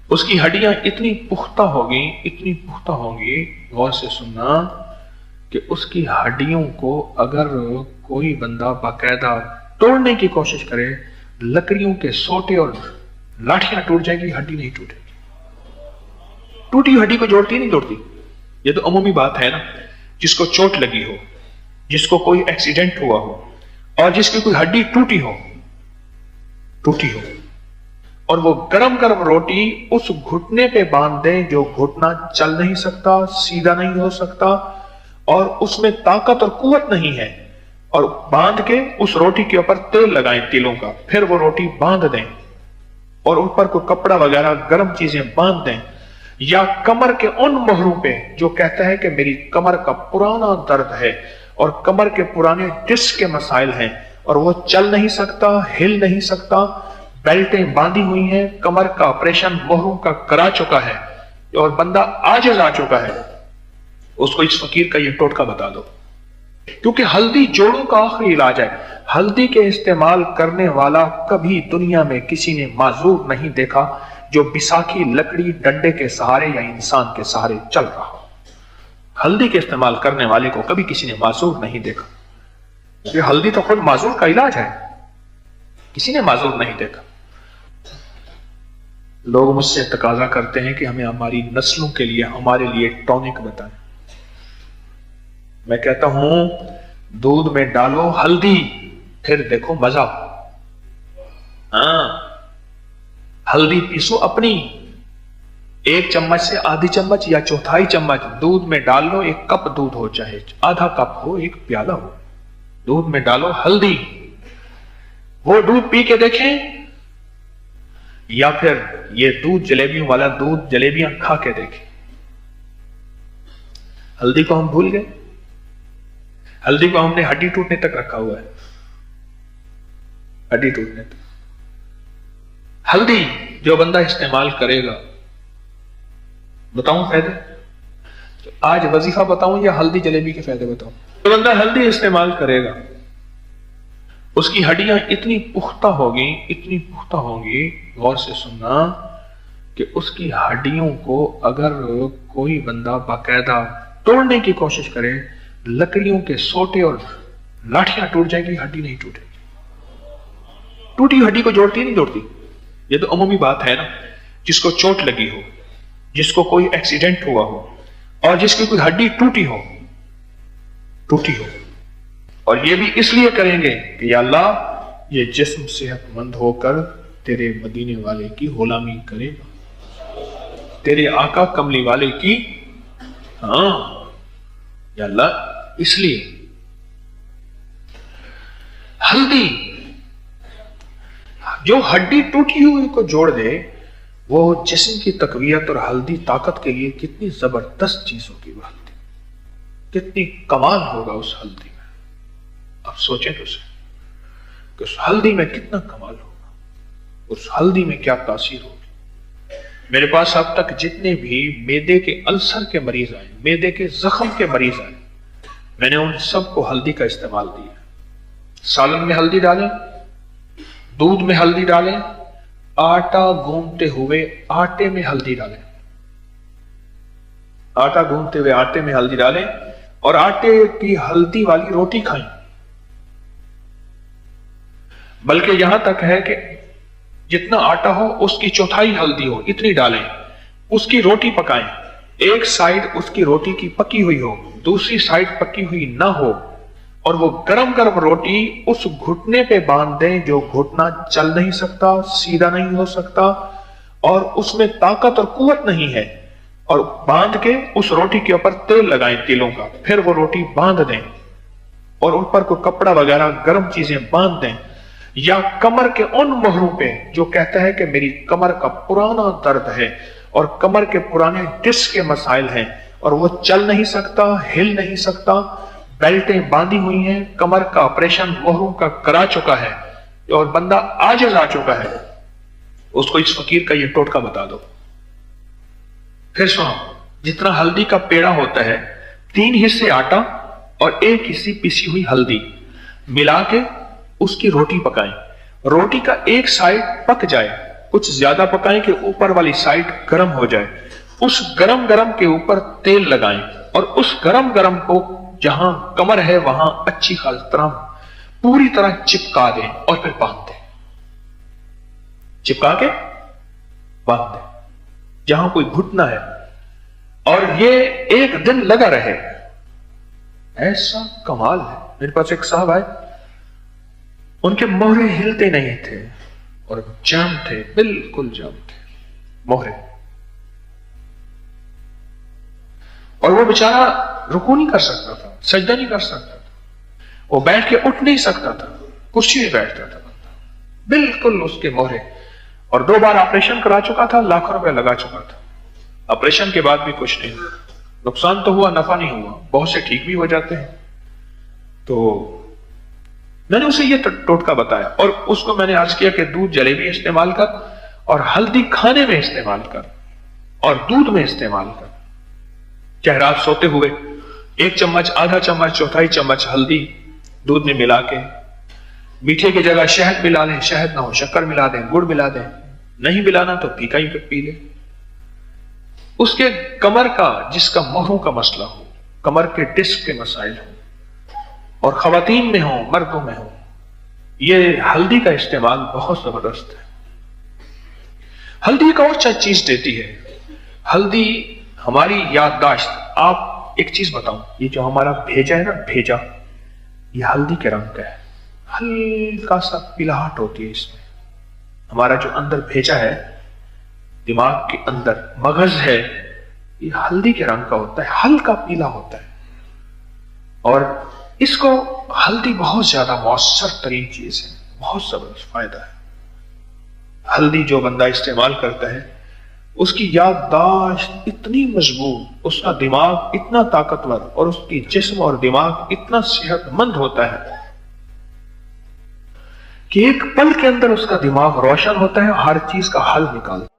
اس کی ہڈیاں اتنی پختہ ہوگی، غور سے سننا، کہ اس کی ہڈیوں کو اگر کوئی بندہ باقاعدہ توڑنے کی کوشش کرے، لکڑیوں کے سوٹے اور لاٹھیاں ٹوٹ جائیں گی، ہڈی نہیں ٹوٹے گی۔ ٹوٹی ہڈی کو جوڑتی نہیں توڑتی، یہ تو عمومی بات ہے نا۔ جس کو چوٹ لگی ہو، جس کو کوئی ایکسیڈنٹ ہوا ہو، اور جس کی کوئی ہڈی ٹوٹی ہو اور وہ گرم روٹی اس گھٹنے پہ باندھ دیں جو گھٹنا چل نہیں سکتا، سیدھا نہیں ہو سکتا، اور اس میں طاقت اور قوت نہیں ہے، اور باندھ کے اس روٹی کے اوپر تیل لگائیں تیلوں کا، پھر وہ روٹی باندھ دیں اور اوپر کوئی کپڑا وغیرہ گرم چیزیں باندھ دیں، یا کمر کے ان مہروں پہ جو کہتا ہے کہ میری کمر کا پرانا درد ہے اور کمر کے پرانے ڈسک کے مسائل ہیں اور وہ چل نہیں سکتا، ہل نہیں سکتا، بیلٹیں باندھی ہوئی ہیں، کمر کا آپریشن مہروں کا کرا چکا ہے اور بندہ عاجز آ چکا ہے، اس کو اس فقیر کا یہ ٹوٹکا بتا دو، کیونکہ ہلدی جوڑوں کا آخری علاج ہے۔ ہلدی کے استعمال کرنے والا کبھی دنیا میں کسی نے معذور نہیں دیکھا جو بساکھی لکڑی ڈنڈے کے سہارے یا انسان کے سہارے چل رہا ہو۔ ہلدی کے استعمال کرنے والے کو کبھی کسی نے معذور نہیں دیکھا، یہ ہلدی تو خود معذور کا علاج ہے، کسی نے معذور نہیں دیکھا۔ لوگ مجھ سے تقاضا کرتے ہیں کہ ہمیں ہماری نسلوں کے لیے، ہمارے لیے ٹونک بتائیں۔ میں کہتا ہوں دودھ میں ڈالو ہلدی، پھر دیکھو مزہ۔ ہاں، ہلدی پیسو اپنی، 1 چمچ سے آدھی چمچ یا چوتھائی چمچ دودھ میں ڈال لو، 1 کپ دودھ ہو، چاہے آدھا کپ ہو، 1 پیالہ ہو، دودھ میں ڈالو ہلدی، وہ دودھ پی کے دیکھیں، یا پھر یہ دودھ جلیبیوں والا دودھ جلیبیاں کھا کے دیکھیں۔ ہلدی کو ہم بھول گئے، ہلدی کو ہم نے ہڈی ٹوٹنے تک رکھا ہوا ہے، ہڈی ٹوٹنے تک۔ ہلدی جو بندہ استعمال کرے گا، بتاؤں فائدے؟ آج وظیفہ بتاؤں یا ہلدی جلیبی کے فائدے بتاؤں؟ جو بندہ ہلدی استعمال کرے گا، اس کی ہڈیاں اتنی پختہ ہوگی، غور سے سننا، کہ اس کی ہڈیوں کو اگر کوئی بندہ باقاعدہ توڑنے کی کوشش کرے، لکڑیوں کے سوٹے اور لاٹھیاں ٹوٹ جائیں گی، ہڈی نہیں ٹوٹے گی۔ ٹوٹی ہڈی کو جوڑتی نہیں توڑتی، یہ تو عمومی بات ہے نا۔ جس کو چوٹ لگی ہو، جس کو کوئی ایکسیڈنٹ ہوا ہو، اور جس کی کوئی ہڈی ٹوٹی ہو، اور یہ بھی اس لیے کریں گے کہ یا اللہ یہ جسم صحت مند ہو کر تیرے مدینے والے کی غلامی کرے گا، تیرے آقا کملی والے کی، ہاں یا اللہ، اس لیے ہلدی جو ہڈی ٹوٹی ہوئی کو جوڑ دے، وہ جسم کی تقویت اور ہلدی طاقت کے لیے کتنی زبردست چیز ہوگی، وہ ہلدی کتنی کمال ہوگا اس ہلدی میں۔ اب سوچیں تو صحیح کہ اس ہلدی میں کتنا کمال ہوگا، اس ہلدی میں کیا تاثیر ہوگی۔ میرے پاس اب تک جتنے بھی معدے کے السر کے مریض آئے، معدے کے زخم کے مریض آئے، میں نے ان سب کو ہلدی کا استعمال دیا۔ سالن میں ہلدی ڈالیں، دودھ میں ہلدی ڈالیں، آٹا گوندتے ہوئے آٹے میں ہلدی ڈالیں، آٹا گوندتے ہوئے آٹے میں ہلدی ڈالیں، اور آٹے کی ہلدی والی روٹی کھائیں، بلکہ یہاں تک ہے کہ جتنا آٹا ہو اس کی چوتھائی ہلدی ہو، اتنی ڈالیں، اس کی روٹی پکائیں، ایک سائیڈ اس کی روٹی کی پکی ہوئی ہو، دوسری سائیڈ پکی ہوئی نہ ہو، اور وہ گرم روٹی اس گھٹنے پہ باندھ دیں جو گھٹنا چل نہیں سکتا، سیدھا نہیں ہو سکتا، اور اس میں طاقت اور قوت نہیں ہے، اور باندھ کے اس روٹی کے اوپر تیل لگائیں تیلوں کا، پھر وہ روٹی باندھ دیں اور اوپر کوئی کپڑا وغیرہ گرم چیزیں باندھ دیں، یا کمر کے ان مہروں پہ جو کہتا ہے کہ میری کمر کا پرانا درد ہے اور کمر کے پرانے ڈسک کے مسائل ہیں اور وہ چل نہیں سکتا، ہل نہیں سکتا، بیلٹیں باندھی ہوئی ہیں، کمر کا آپریشن مہروں کا کرا چکا ہے اور بندہ عاجز آ چکا ہے، اس کو اس فقیر کا یہ ٹوٹکا بتا دو۔ پھر سنو، جتنا ہلدی کا پیڑا ہوتا ہے، 3 حصے آٹا اور 1 حصہ پیسی ہوئی ہلدی ملا کے اس کی روٹی پکائیں، روٹی کا ایک سائیڈ پک جائے کچھ زیادہ پکائیں کہ اوپر والی سائڈ گرم ہو جائے، اس گرم گرم کے اوپر تیل لگائیں اور اس گرم گرم کو جہاں کمر ہے وہاں اچھی خاص طرح پوری طرح چپکا دیں اور پھر باندھ دیں، چپکا کے باندھ دیں جہاں کوئی گھٹنا ہے، اور یہ ایک دن لگا رہے۔ ایسا کمال ہے۔ میرے پاس ایک صاحب آئے، ان کے مہرے ہلتے نہیں تھے اور جام تھے، بالکل جام تھے مہرے، اور وہ بیچارہ رکوع نہیں کر سکتا تھا، سجدہ نہیں کر سکتا تھا، وہ بیٹھ کے اٹھ نہیں سکتا تھا، کرسی میں بیٹھتا تھا، بالکل اس کے مہرے، اور 2 بار آپریشن کرا چکا تھا، لاکھوں روپے لگا چکا تھا، آپریشن کے بعد بھی کچھ نہیں، نقصان تو ہوا، نفع نہیں ہوا، بہت سے ٹھیک بھی ہو جاتے ہیں۔ تو میں نے اسے یہ ٹوٹکا بتایا، اور اس کو میں نے عرض کیا کہ دودھ جلیبی استعمال کر، اور ہلدی کھانے میں استعمال کر، اور دودھ میں استعمال کر، چاہے رات سوتے ہوئے 1 چمچ، آدھا چمچ، چوتھائی چمچ ہلدی دودھ میں ملا کے، میٹھے کی جگہ شہد ملا لیں، شہد نہ ہو شکر ملا دیں، گڑ ملا دیں، نہیں ملانا تو پھیکا ہی پی لیں۔ اس کے کمر کا، جس کا مہروں کا مسئلہ ہو، کمر کے ڈسک کے مسائل ہوں، اور خواتین میں ہوں مردوں میں ہوں، یہ ہلدی کا استعمال بہت زبردست ہے۔ ہلدی ایک اور چیز دیتی ہے، ہلدی ہماری یادداشت۔ آپ ایک چیز بتاؤں، یہ جو ہمارا بھیجا ہے نا، بھیجا، یہ ہلدی کے رنگ کا ہے، ہلکا سا پیلاہٹ ہوتی ہے اس میں۔ ہمارا جو اندر بھیجا ہے، دماغ کے اندر مغز ہے، یہ ہلدی کے رنگ کا ہوتا ہے، ہلکا پیلا ہوتا ہے، اور اس کو ہلدی بہت زیادہ مؤثر ترین چیز ہے، بہت زبردست فائدہ ہے۔ ہلدی جو بندہ استعمال کرتا ہے، اس کی یادداشت اتنی مضبوط، اس کا دماغ اتنا طاقتور، اور اس کی جسم اور دماغ اتنا صحت مند ہوتا ہے کہ ایک پل کے اندر اس کا دماغ روشن ہوتا ہے، ہر چیز کا حل نکالتا ہے۔